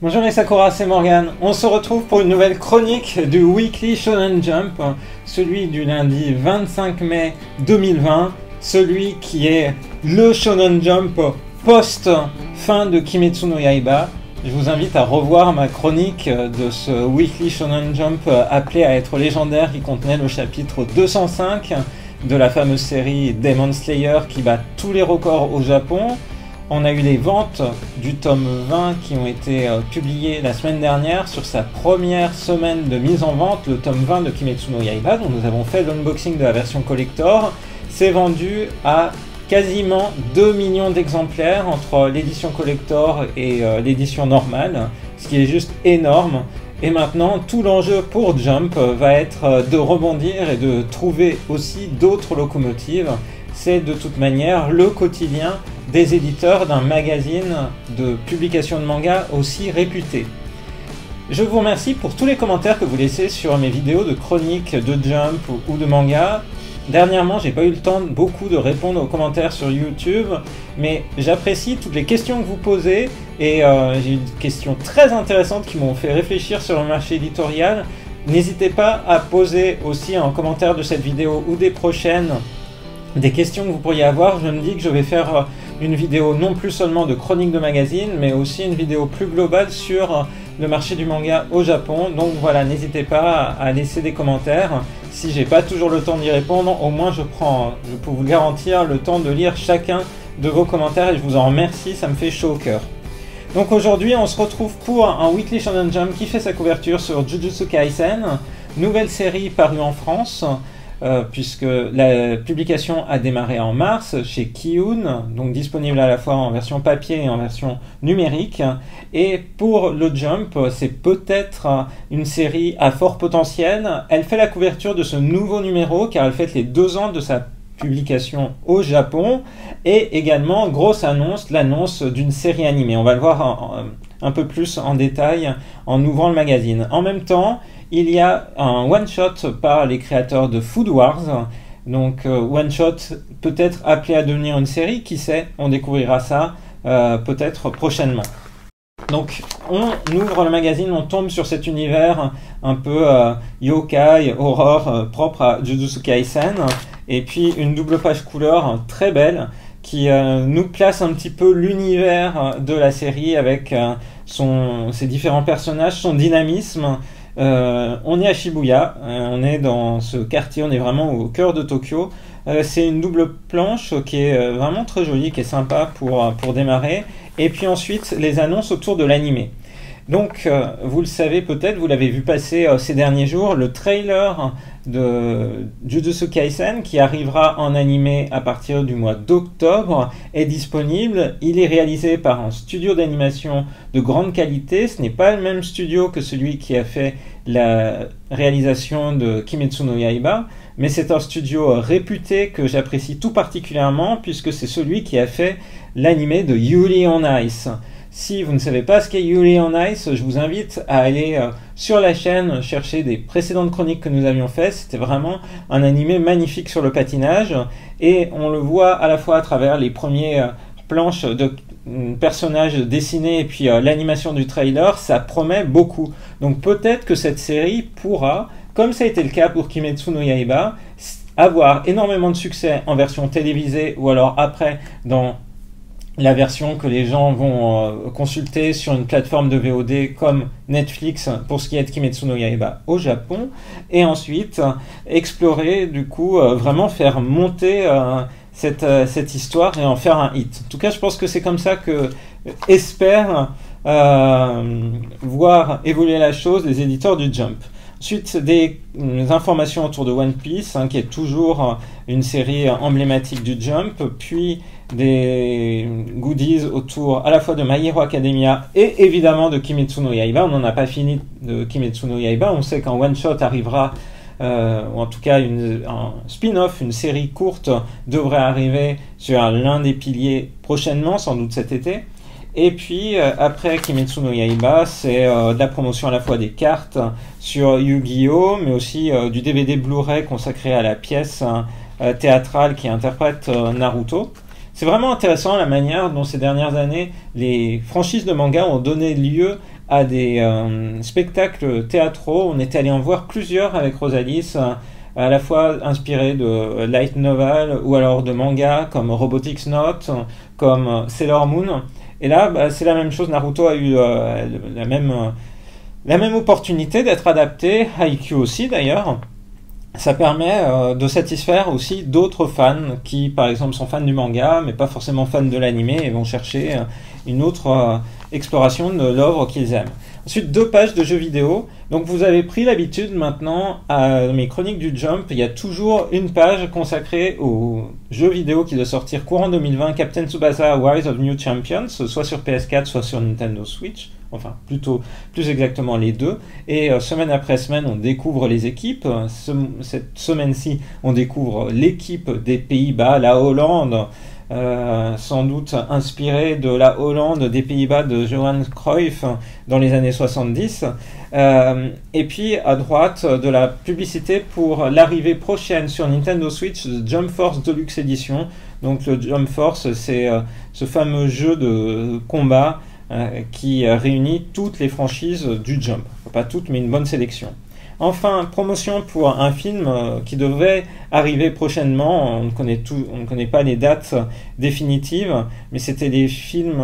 Bonjour les Sakura, c'est Morgan. On se retrouve pour une nouvelle chronique du Weekly Shonen Jump, celui du lundi 25 mai 2020, celui qui est le Shonen Jump post-fin de Kimetsu no Yaiba. Je vous invite à revoir ma chronique de ce Weekly Shonen Jump appelé à être légendaire qui contenait le chapitre 205 de la fameuse série Demon Slayer qui bat tous les records au Japon. On a eu les ventes du tome 20 qui ont été publiées la semaine dernière sur sa première semaine de mise en vente, le tome 20 de Kimetsu no Yaiba, dont nous avons fait l'unboxing de la version collector. C'est vendu à quasiment 2 millions d'exemplaires entre l'édition collector et l'édition normale, ce qui est juste énorme. Et maintenant, tout l'enjeu pour Jump va être de rebondir et de trouver aussi d'autres locomotives. C'est de toute manière le quotidien des éditeurs d'un magazine de publication de manga aussi réputé. Je vous remercie pour tous les commentaires que vous laissez sur mes vidéos de chroniques de Jump ou de manga. Dernièrement, j'ai pas eu le temps beaucoup de répondre aux commentaires sur YouTube, mais j'apprécie toutes les questions que vous posez et j'ai eu des questions très intéressantes qui m'ont fait réfléchir sur le marché éditorial. N'hésitez pas à poser aussi en commentaire de cette vidéo ou des prochaines des questions que vous pourriez avoir. Je me dis que je vais faire une vidéo non plus seulement de chronique de magazine, mais aussi une vidéo plus globale sur le marché du manga au Japon. Donc voilà, n'hésitez pas à laisser des commentaires. Si j'ai pas toujours le temps d'y répondre, au moins je peux vous garantir le temps de lire chacun de vos commentaires et je vous en remercie, ça me fait chaud au cœur. Donc aujourd'hui, on se retrouve pour un Weekly Shonen Jump qui fait sa couverture sur Jujutsu Kaisen, nouvelle série parue en France. Puisque la publication a démarré en mars chez Kiun, donc disponible à la fois en version papier et en version numérique. Et pour le Jump, c'est peut-être une série à fort potentiel. Elle fait la couverture de ce nouveau numéro car elle fête les 2 ans de sa publication au Japon. Et également, grosse annonce, l'annonce d'une série animée. On va le voir un peu plus en détail en ouvrant le magazine. En même temps, il y a un one-shot par les créateurs de Food Wars, donc one-shot peut-être appelé à devenir une série, qui sait, on découvrira ça peut-être prochainement. Donc on ouvre le magazine, on tombe sur cet univers un peu yokai, horreur propre à Jujutsu Kaisen, et puis une double page couleur très belle qui nous place un petit peu l'univers de la série avec ses différents personnages, son dynamisme. On est à Shibuya, on est dans ce quartier, on est vraiment au cœur de Tokyo. C'est une double planche qui est vraiment très jolie, qui est sympa pour démarrer. Et puis ensuite, les annonces autour de l'animé. Donc, vous le savez peut-être, vous l'avez vu passer ces derniers jours, le trailer de Jujutsu Kaisen qui arrivera en animé à partir du mois d'octobre est disponible. Il est réalisé par un studio d'animation de grande qualité. Ce n'est pas le même studio que celui qui a fait la réalisation de Kimetsu no Yaiba, mais c'est un studio réputé que j'apprécie tout particulièrement puisque c'est celui qui a fait l'animé de Yuri on Ice. Si vous ne savez pas ce qu'est Yuri on Ice, je vous invite à aller sur la chaîne chercher des précédentes chroniques que nous avions faites. C'était vraiment un animé magnifique sur le patinage et on le voit à la fois à travers les premières planches de personnages dessinés et puis l'animation du trailer, ça promet beaucoup. Donc peut-être que cette série pourra, comme ça a été le cas pour Kimetsu no Yaiba, avoir énormément de succès en version télévisée ou alors après dans la version que les gens vont consulter sur une plateforme de VOD comme Netflix pour ce qui est de Kimetsu no Yaiba au Japon, et ensuite explorer, du coup, vraiment faire monter cette histoire et en faire un hit. En tout cas, je pense que c'est comme ça que espèrent voir évoluer la chose les éditeurs du Jump. Ensuite, des informations autour de One Piece, qui est toujours une série emblématique du Jump, puis des goodies autour à la fois de My Hero Academia et évidemment de Kimetsu no Yaiba. On n'en a pas fini de Kimetsu no Yaiba, on sait qu'un one-shot arrivera, ou en tout cas un spin-off, une série courte devrait arriver sur l'un des piliers prochainement, sans doute cet été. Et puis après Kimetsu no Yaiba, c'est de la promotion à la fois des cartes sur Yu-Gi-Oh, mais aussi du DVD Blu-ray consacré à la pièce théâtrale qui interprète Naruto. C'est vraiment intéressant la manière dont ces dernières années les franchises de manga ont donné lieu à des spectacles théâtraux. On était allé en voir plusieurs avec Rosalis, à la fois inspirés de light novel ou alors de mangas comme Robotics Note, comme Sailor Moon. Et là, c'est la même chose. Naruto a eu la même opportunité d'être adapté, Haikyuu aussi d'ailleurs. Ça permet de satisfaire aussi d'autres fans qui, par exemple, sont fans du manga, mais pas forcément fans de l'animé et vont chercher une autre exploration de l'œuvre qu'ils aiment. Ensuite, 2 pages de jeux vidéo. Donc, vous avez pris l'habitude maintenant à mes chroniques du Jump. Il y a toujours une page consacrée aux jeux vidéo qui doit sortir courant 2020, Captain Tsubasa Rise of New Champions, soit sur PS4, soit sur Nintendo Switch. Enfin, plus exactement les deux. Et semaine après semaine, on découvre les équipes. Cette semaine-ci, on découvre l'équipe des Pays-Bas, la Hollande, sans doute inspirée de la Hollande des Pays-Bas de Johan Cruyff dans les années 70. Et puis, à droite, de la publicité pour l'arrivée prochaine sur Nintendo Switch de Jump Force Deluxe Edition. Donc, le Jump Force, c'est ce fameux jeu de combat qui réunit toutes les franchises du Jump. Pas toutes, mais une bonne sélection. Enfin, promotion pour un film qui devait arriver prochainement. On ne connaît pas les dates définitives, mais c'était les films,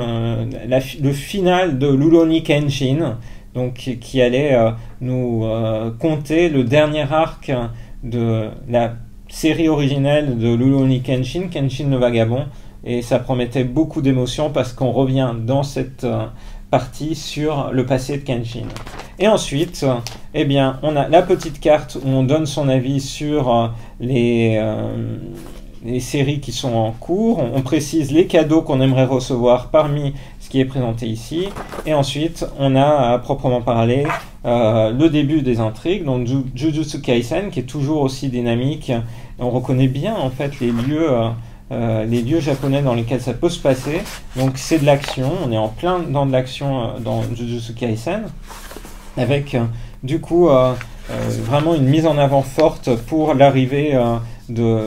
le final de Rurouni Kenshin, donc qui allait nous conter le dernier arc de la série originelle de Rurouni Kenshin, Kenshin le Vagabond. Et ça promettait beaucoup d'émotions parce qu'on revient dans cette partie sur le passé de Kenshin. Et ensuite, eh bien, on a la petite carte où on donne son avis sur les séries qui sont en cours. On précise les cadeaux qu'on aimerait recevoir parmi ce qui est présenté ici. Et ensuite, on a à proprement parler le début des intrigues, donc Jujutsu Kaisen, qui est toujours aussi dynamique. On reconnaît bien en fait les lieux japonais dans lesquels ça peut se passer. Donc c'est de l'action, on est en plein dans de l'action dans Jujutsu Kaisen, avec du coup vraiment une mise en avant forte pour l'arrivée de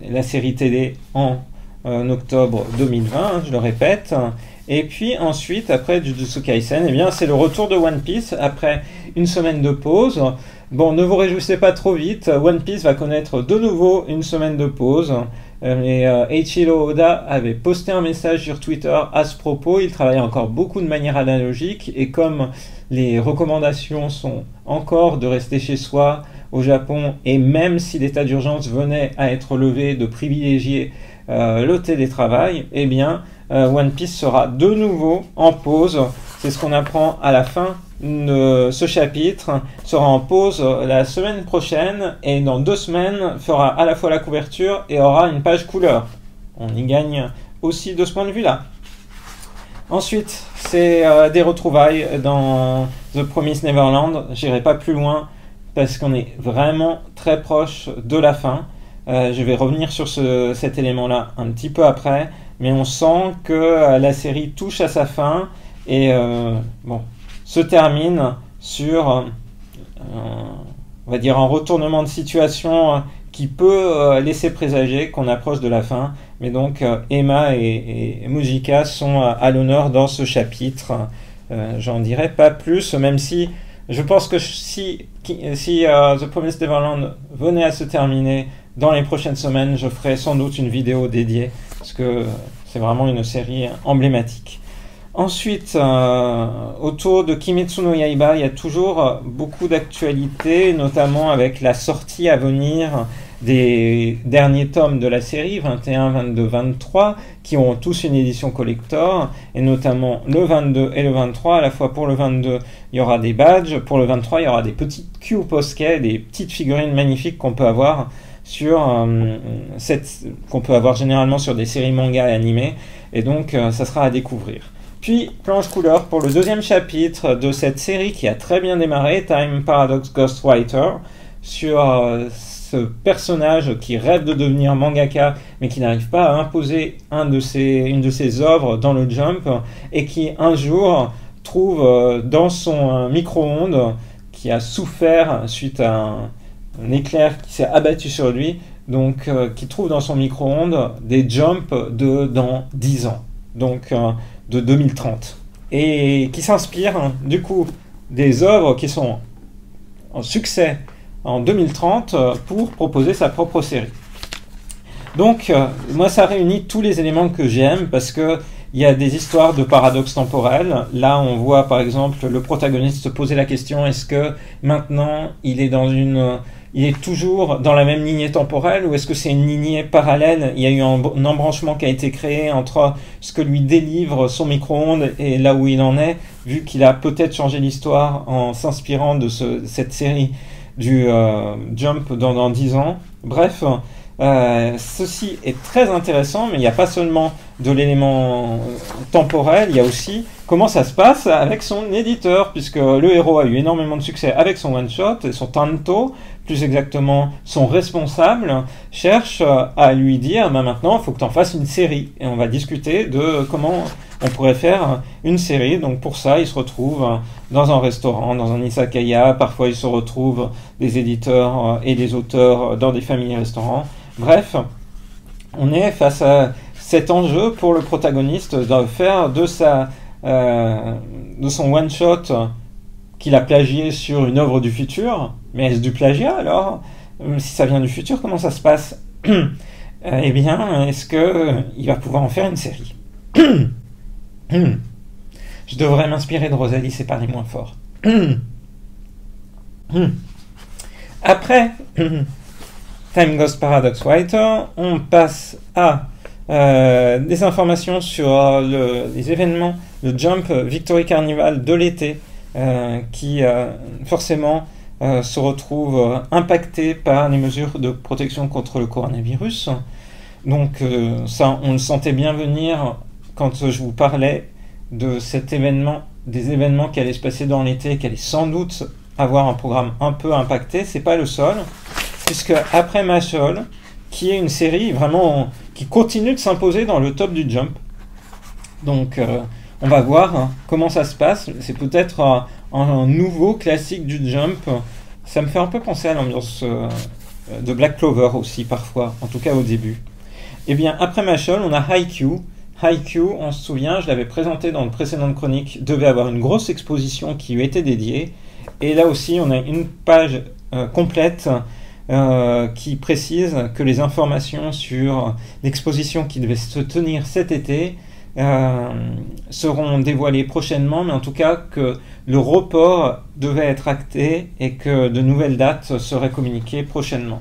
la série télé en octobre 2020, je le répète. Et puis ensuite, après Jujutsu Kaisen, eh bien c'est le retour de One Piece après une semaine de pause. Bon, ne vous réjouissez pas trop vite, One Piece va connaître de nouveau une semaine de pause. Mais Eiichiro Oda avait posté un message sur Twitter à ce propos. Il travaille encore beaucoup de manière analogique, et comme les recommandations sont encore de rester chez soi au Japon, et même si l'état d'urgence venait à être levé, de privilégier le télétravail, eh bien One Piece sera de nouveau en pause. C'est ce qu'on apprend à la fin de ce chapitre. Sera en pause la semaine prochaine, et dans 2 semaines fera à la fois la couverture et aura une page couleur. On y gagne aussi de ce point de vue-là. Ensuite, c'est des retrouvailles dans The Promised Neverland. J'irai pas plus loin parce qu'on est vraiment très proche de la fin. Je vais revenir sur cet élément-là un petit peu après, mais on sent que la série touche à sa fin et se termine sur, on va dire, un retournement de situation qui peut laisser présager qu'on approche de la fin. Mais donc Emma et Mujika sont à l'honneur dans ce chapitre. J'en dirai pas plus, même si je pense que si The Promised Neverland venait à se terminer dans les prochaines semaines, je ferai sans doute une vidéo dédiée, parce que c'est vraiment une série emblématique. Ensuite, autour de Kimetsu no Yaiba, il y a toujours beaucoup d'actualités, notamment avec la sortie à venir des derniers tomes de la série, 21, 22, 23, qui ont tous une édition collector, et notamment le 22 et le 23. À la fois pour le 22, il y aura des badges, pour le 23, il y aura des petites queues Posket, des petites figurines magnifiques qu'on peut avoir qu'on peut avoir généralement sur des séries manga et animés, et donc ça sera à découvrir. Puis, planche couleur pour le 2e chapitre de cette série qui a très bien démarré, Time Paradox Ghostwriter, sur ce personnage qui rêve de devenir mangaka, mais qui n'arrive pas à imposer une de ses œuvres dans le Jump, et qui un jour trouve dans son micro-ondes, qui a souffert suite à un éclair qui s'est abattu sur lui, donc qui trouve dans son micro-ondes des Jumps de dans 10 ans. Donc de 2030. et qui s'inspire du coup des œuvres qui sont en succès en 2030 pour proposer sa propre série. Donc, moi, ça réunit tous les éléments que j'aime parce que il y a des histoires de paradoxes temporels. Là, on voit par exemple le protagoniste se poser la question, est-ce que maintenant il est toujours dans la même lignée temporelle ou est-ce que c'est une lignée parallèle? Il y a eu un embranchement qui a été créé entre ce que lui délivre son micro-ondes et là où il en est, vu qu'il a peut-être changé l'histoire en s'inspirant de cette série du Jump dans 10 ans. Bref, ceci est très intéressant, mais il n'y a pas seulement de l'élément temporel, il y a aussi comment ça se passe avec son éditeur, puisque le héros a eu énormément de succès avec son one-shot, et son tanto, plus exactement son responsable, cherche à lui dire maintenant il faut que tu en fasses une série, et on va discuter de comment on pourrait faire une série. Donc pour ça il se retrouve dans un restaurant, dans un izakaya, parfois il se retrouve des éditeurs et des auteurs dans des familles restaurants. Bref, on est face à cet enjeu pour le protagoniste de faire de son one-shot qu'il a plagié sur une œuvre du futur. Mais est-ce du plagiat alors? Si ça vient du futur, comment ça se passe? Eh bien, est-ce qu'il va pouvoir en faire une série? Je devrais m'inspirer de Rosalie, c'est parler moins fort. Après Time Ghost Paradox Writer, on passe à des informations sur les événements, le Jump Victory Carnival de l'été, qui forcément se retrouve impacté par les mesures de protection contre le coronavirus. Donc ça, on le sentait bien venir quand je vous parlais de cet événement, des événements qui allaient se passer dans l'été, qui allaient sans doute avoir un programme un peu impacté. C'est pas le seul, puisque après Mashal, qui est une série vraiment qui continue de s'imposer dans le top du Jump. Donc on va voir comment ça se passe. C'est peut-être un nouveau classique du Jump. Ça me fait un peu penser à l'ambiance de Black Clover aussi parfois, en tout cas au début. Et bien après Mashal, on a Haikyuu. Haikyuu, on se souvient, je l'avais présenté dans une précédente chronique, devait avoir une grosse exposition qui lui était dédiée. Et là aussi, on a une page complète qui précise que les informations sur l'exposition qui devait se tenir cet été seront dévoilées prochainement, mais en tout cas que le report devait être acté et que de nouvelles dates seraient communiquées prochainement.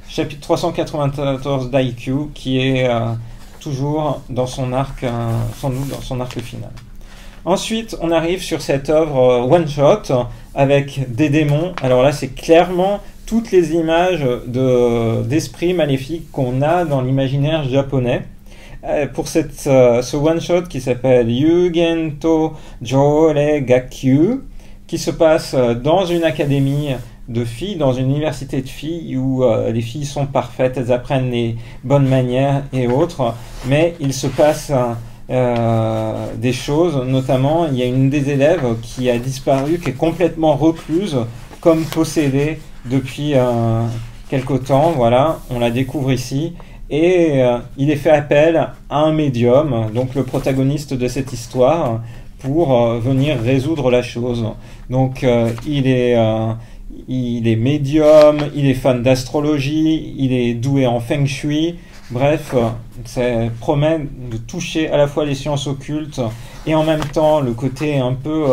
Chapitre 394 d'Haikyuu qui est toujours dans son arc, sans doute dans son arc final. Ensuite, on arrive sur cette œuvre one-shot avec des démons. Alors là, c'est clairement toutes les images d'esprits maléfiques qu'on a dans l'imaginaire japonais. Pour ce one-shot qui s'appelle Yugento Jore Gakyu, qui se passe dans une académie de filles, dans une université de filles où les filles sont parfaites, elles apprennent les bonnes manières et autres, mais il se passe des choses, notamment il y a une des élèves qui a disparu, qui est complètement recluse, comme possédée depuis quelque temps, voilà, on la découvre ici, et il est fait appel à un médium, donc le protagoniste de cette histoire, pour venir résoudre la chose. Donc il est médium, il est fan d'astrologie, il est doué en feng shui. Bref, ça promet de toucher à la fois les sciences occultes et en même temps le côté un peu,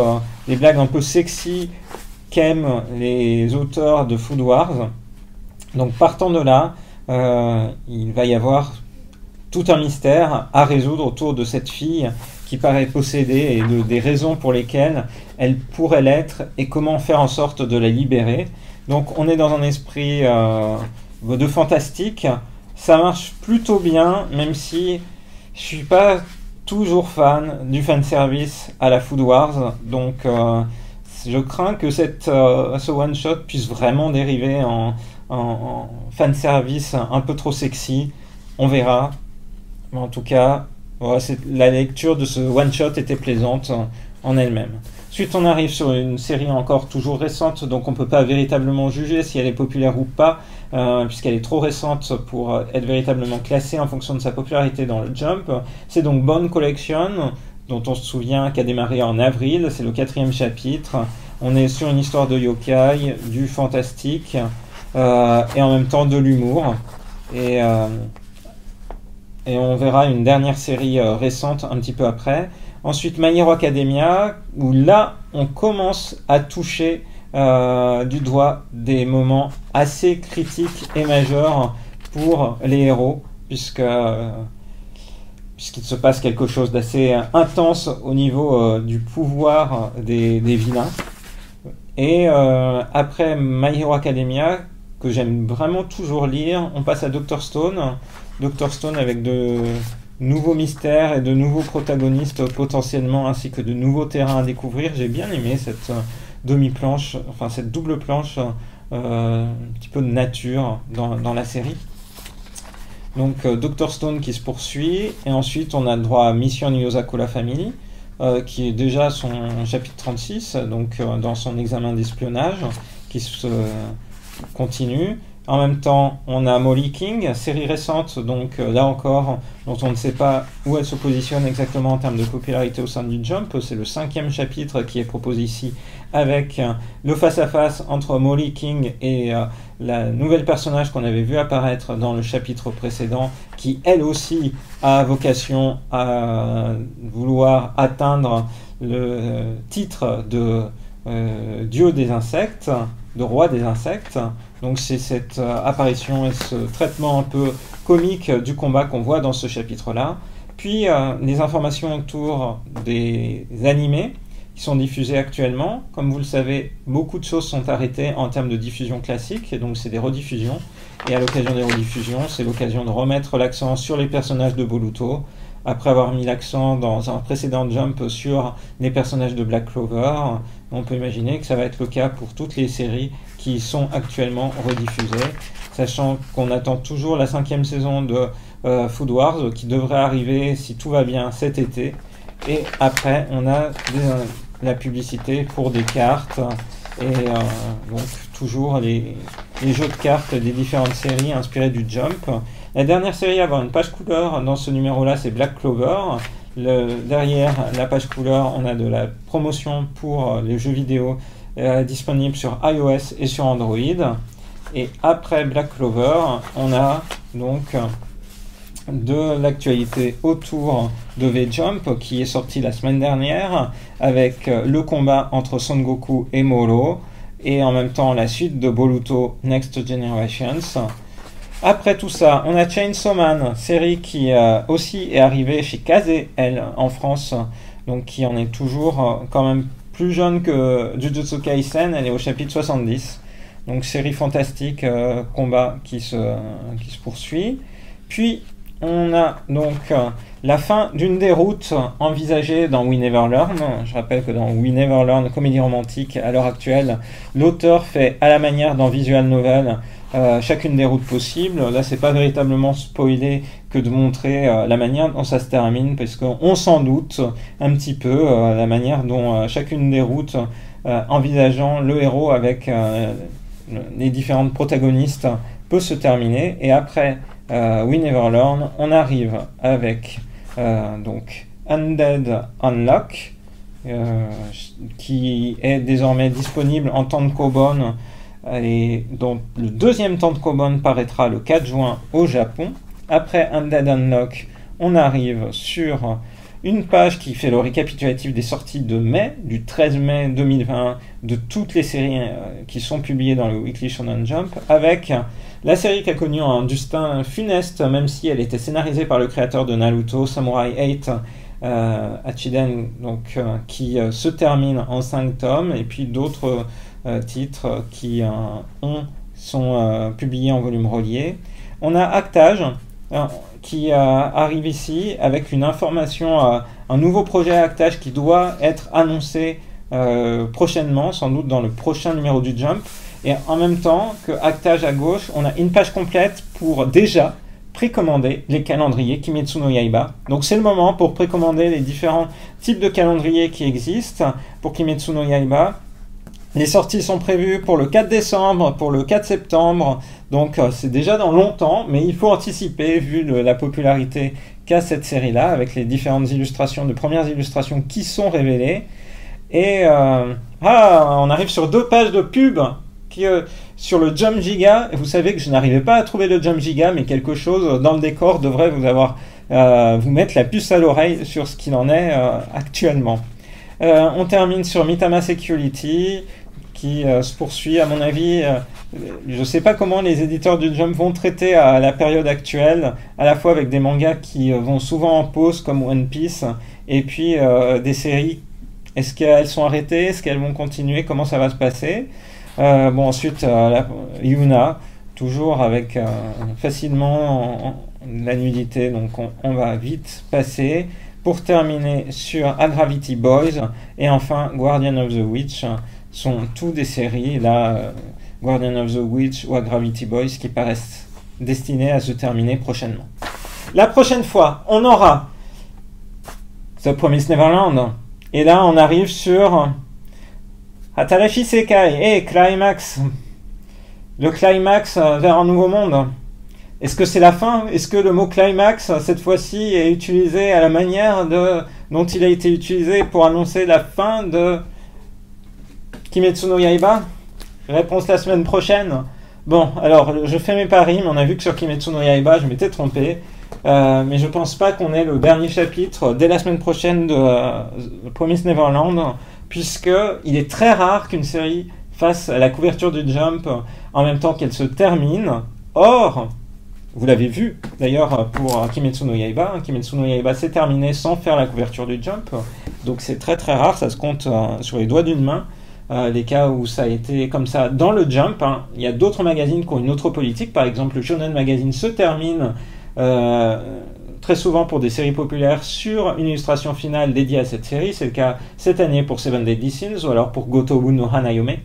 les blagues un peu sexy qu'aiment les auteurs de Food Wars. Donc partant de là, il va y avoir tout un mystère à résoudre autour de cette fille qui paraît possédée et des raisons pour lesquelles elle pourrait l'être et comment faire en sorte de la libérer. Donc on est dans un esprit de fantastique. Ça marche plutôt bien, même si je suis pas toujours fan du fanservice à la Food Wars. Donc je crains que ce one-shot puisse vraiment dériver en fanservice un peu trop sexy. On verra. Mais en tout cas, voilà, la lecture de ce one-shot était plaisante en elle-même. Ensuite, on arrive sur une série encore toujours récente, donc on ne peut pas véritablement juger si elle est populaire ou pas, puisqu'elle est trop récente pour être véritablement classée en fonction de sa popularité dans le Jump. C'est donc Bone Collection, dont on se souvient, qui a démarré en avril. C'est le 4e chapitre. On est sur une histoire de yokai, du fantastique et en même temps de l'humour. Et on verra une dernière série récente un petit peu après. Ensuite, My Hero Academia, où là, on commence à toucher du doigt des moments assez critiques et majeurs pour les héros, puisqu'il se passe quelque chose d'assez intense au niveau du pouvoir des vilains. Et après My Hero Academia, que j'aime vraiment toujours lire, on passe à Dr. Stone. Dr. Stone avec de nouveaux mystères et de nouveaux protagonistes potentiellement, ainsi que de nouveaux terrains à découvrir. J'ai bien aimé cette demi-planche, enfin cette double planche, un petit peu de nature dans la série. Donc Dr. Stone qui se poursuit, et ensuite on a le droit à Mission Yosakura Family, qui est déjà son chapitre 36, donc dans son examen d'espionnage, qui se continue. En même temps, on a Molly King, série récente, donc là encore, dont on ne sait pas où elle se positionne exactement en termes de popularité au sein du Jump. C'est le 5e chapitre qui est proposé ici, avec le face-à-face entre Molly King et la nouvelle personnage qu'on avait vu apparaître dans le chapitre précédent, qui elle aussi a vocation à vouloir atteindre le titre de dieu des insectes, de roi des insectes. Donc c'est cette apparition et ce traitement un peu comique du combat qu'on voit dans ce chapitre-là. Puis les informations autour des animés qui sont diffusés actuellement. Comme vous le savez, beaucoup de choses sont arrêtées en termes de diffusion classique, et donc c'est des rediffusions. Et à l'occasion des rediffusions, c'est l'occasion de remettre l'accent sur les personnages de Boruto, après avoir mis l'accent dans un précédent Jump sur les personnages de Black Clover. On peut imaginer que ça va être le cas pour toutes les séries qui sont actuellement rediffusées, sachant qu'on attend toujours la 5e saison de Food Wars, qui devrait arriver, si tout va bien, cet été. Et après, on a la publicité pour des cartes, et donc toujours les jeux de cartes des différentes séries inspirées du Jump. La dernière série à avoir une page couleur dans ce numéro-là, c'est Black Clover. Derrière la page couleur, on a de la promotion pour les jeux vidéo disponibles sur iOS et sur Android. Et après Black Clover, on a donc de l'actualité autour de V-Jump, qui est sorti la semaine dernière, avec le combat entre Son Goku et Moro, et en même temps la suite de Boruto Next Generations. Après tout ça, on a Chainsaw Man, série qui aussi est arrivée chez Kazé, elle, en France, donc qui en est toujours quand même plus jeune que Jujutsu Kaisen. Elle est au chapitre 70, donc série fantastique, combat qui se poursuit. Puis on a donc la fin d'une des routes envisagées dans We Never Learn. Je rappelle que dans We Never Learn, comédie romantique, à l'heure actuelle, l'auteur fait à la manière dans visual novel chacune des routes possibles. Là, c'est pas véritablement spoilé que de montrer la manière dont ça se termine, parce qu'on s'en doute un petit peu la manière dont chacune des routes, envisageant le héros avec les différentes protagonistes, peut se terminer. Et après We Never Learn, on arrive avec donc Undead Unlock, qui est désormais disponible en tankobon, et dont le deuxième tankobon paraîtra le 4 juin au Japon. Après Undead Unlock, on arrive sur une page qui fait le récapitulatif des sorties de mai, du 13 mai 2020, de toutes les séries qui sont publiées dans le Weekly Shonen Jump, avec la série qui a connu un destin funeste, même si elle était scénarisée par le créateur de Naruto, Samurai 8, Hachiden, donc, qui se termine en 5 tomes, et puis d'autres titres qui sont publiés en volume relié. On a Actage qui arrive ici avec une information, un nouveau projet Actage qui doit être annoncé prochainement, sans doute dans le prochain numéro du Jump. Et en même temps que Actage à gauche, on a une page complète pour déjà précommander les calendriers Kimetsu no Yaiba. Donc c'est le moment pour précommander les différents types de calendriers qui existent pour Kimetsu no Yaiba. Les sorties sont prévues pour le 4 décembre, pour le 4 septembre, donc c'est déjà dans longtemps, mais il faut anticiper vu la popularité qu'a cette série-là, avec les différentes illustrations, de premières illustrations qui sont révélées. Et on arrive sur 2 pages de pub sur le Jump Giga. Et vous savez que je n'arrivais pas à trouver le Jump Giga, mais quelque chose dans le décor devrait vous mettre la puce à l'oreille sur ce qu'il en est actuellement. On termine sur Mitama Security, qui se poursuit, à mon avis. Je ne sais pas comment les éditeurs du Jump vont traiter à la période actuelle, à la fois avec des mangas qui vont souvent en pause, comme One Piece, et puis des séries. Est-ce qu'elles sont arrêtées? Est-ce qu'elles vont continuer? Comment ça va se passer? Ensuite, Yuna, toujours avec facilement la nudité, donc on va vite passer. Pour terminer sur A Gravity Boys, et enfin Guardian of the Witch, sont tous des séries, là, Guardian of the Witch ou A Gravity Boys, qui paraissent destinées à se terminer prochainement. La prochaine fois, on aura The Promised Neverland, et là on arrive sur Hatarashi Sekai et Climax, le climax vers un nouveau monde. Est-ce que c'est la fin? Est-ce que le mot climax, cette fois-ci, est utilisé à la manière dont il a été utilisé pour annoncer la fin de Kimetsu no Yaiba? Réponse la semaine prochaine. Bon, alors, je fais mes paris, mais on a vu que sur Kimetsu no Yaiba, je m'étais trompé. Mais je pense pas qu'on ait le dernier chapitre dès la semaine prochaine de Promised Neverland, puisqu'il est très rare qu'une série fasse la couverture du Jump en même temps qu'elle se termine. Or, vous l'avez vu d'ailleurs pour Kimetsu no Yaiba. Kimetsu no Yaiba s'est terminé sans faire la couverture du Jump. Donc c'est très très rare, ça se compte sur les doigts d'une main. Les cas où ça a été comme ça dans le Jump. Il y a d'autres magazines qui ont une autre politique. Par exemple, le Shonen Magazine se termine très souvent pour des séries populaires sur une illustration finale dédiée à cette série. C'est le cas cette année pour Seven Deadly Sins ou alors pour Gotobu no Hanayome.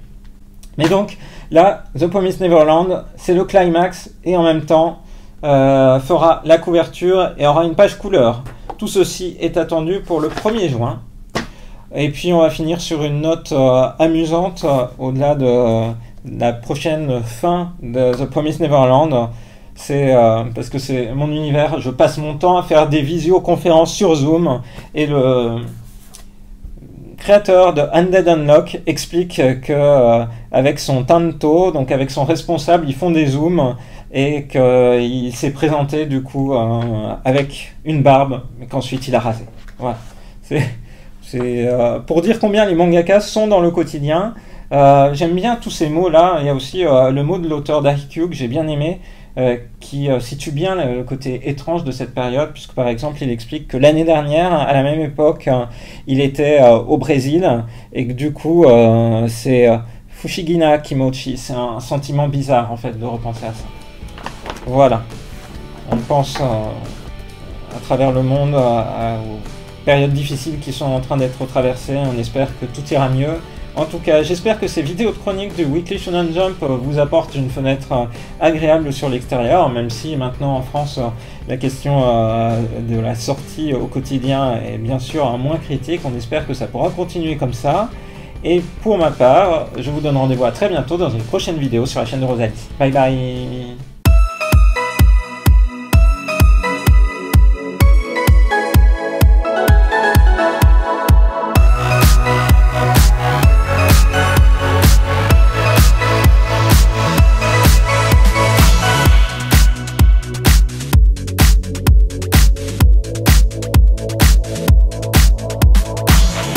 Mais donc là, The Promised Neverland, c'est le climax et en même temps fera la couverture et aura une page couleur. Tout ceci est attendu pour le 1er juin. Et puis on va finir sur une note amusante au-delà de la prochaine fin de The Promised Neverland. C'est parce que c'est mon univers, je passe mon temps à faire des visioconférences sur Zoom et le créateur de Undead Unlock explique que avec son tanto, donc avec son responsable, ils font des zooms et qu'il s'est présenté du coup avec une barbe, mais qu'ensuite il a rasé. Voilà. C'est pour dire combien les mangakas sont dans le quotidien. J'aime bien tous ces mots-là. Il y a aussi le mot de l'auteur d'Haikyuu que j'ai bien aimé, qui situe bien le côté étrange de cette période, puisque par exemple il explique que l'année dernière, à la même époque, il était au Brésil, et que du coup c'est Fushigina Kimochi, c'est un sentiment bizarre en fait de repenser à ça. Voilà, on pense à travers le monde aux périodes difficiles qui sont en train d'être traversées, on espère que tout ira mieux. En tout cas, j'espère que ces vidéos de chronique du Weekly Shonen Jump vous apportent une fenêtre agréable sur l'extérieur, même si maintenant en France, la question de la sortie au quotidien est bien sûr moins critique. On espère que ça pourra continuer comme ça. Et pour ma part, je vous donne rendez-vous à très bientôt dans une prochaine vidéo sur la chaîne de Rosalie. Bye bye!